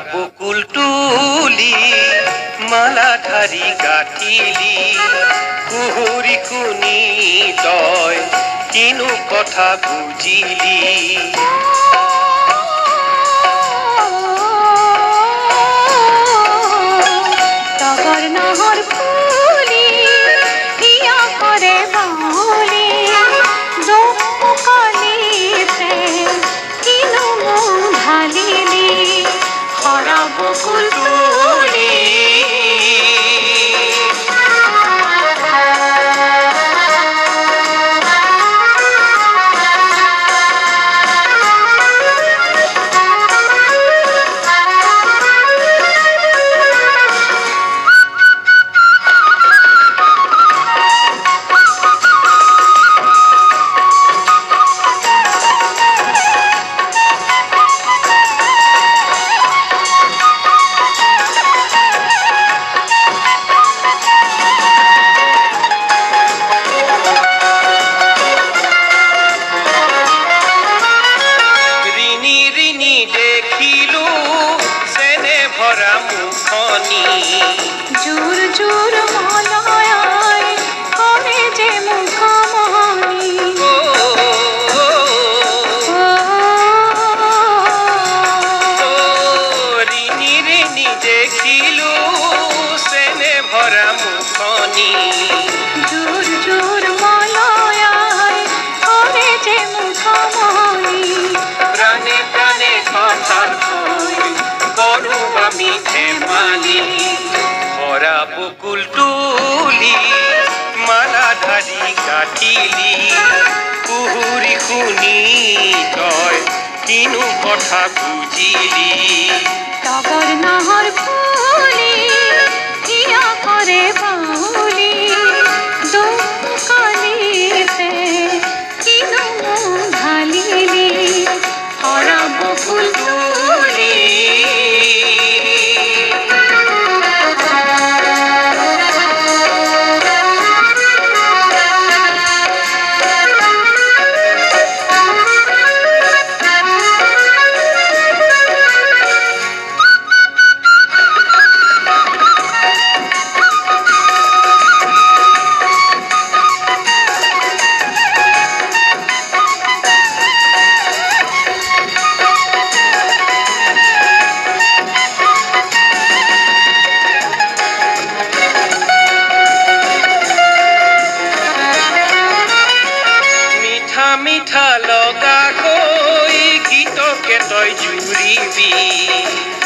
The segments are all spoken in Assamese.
বকুল তুলি মালাধারী গাঁঠিলি কুহুরি কুনি তই কিনো কথা বুজিলি টগর নহর ফুলি হিয়া করে বাউলি জোকালি প্রেম কিনো মন ঢালিলি ভরা বকুল তুলি দেখিলো সেনে ভরা মুখনি জোর জোর মলয় করে যে মুখমনি রিনি রিনি দেখিলো সেনে ভরা মুখনি জোর জোর মলয় করে যে মুখমনি প্রাণে প্রাণে কথার কই করু আমি ধেমালি ভরা বকুল তুলি মালাধারী গাঁঠিলি কুহুরি কুনি তই কিনো কথা বুজিলি টগর নহর ফুলি হিয়া করে বাউলি দোকালিতে কিনো মন ঢালিলি ভরা বকুল তুলি মিঠা লগা কৈ গীতকে তই জুৰিবি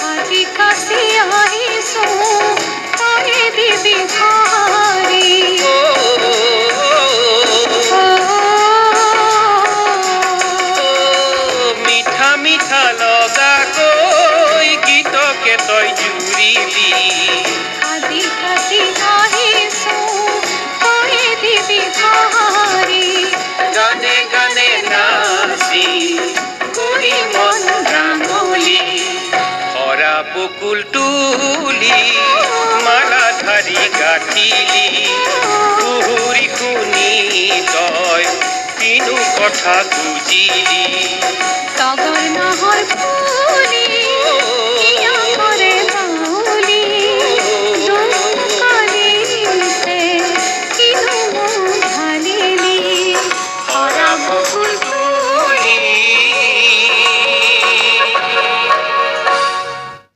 আজি কাছি আহিছো তই দিবি ভাৰি মিঠা মিঠা লগা কৈ গীতকে তই জুৰিবি আজি কাছি আহিছো তই দিবি ভাৰি গানে গানে নাচি কৰি মন ৰাঙলি ভৰা বকুল তুলি মালাধাৰী গাঁঠিলি কুহুৰি কুনি তই কিনো কথা বুজিলি টগৰ নহৰ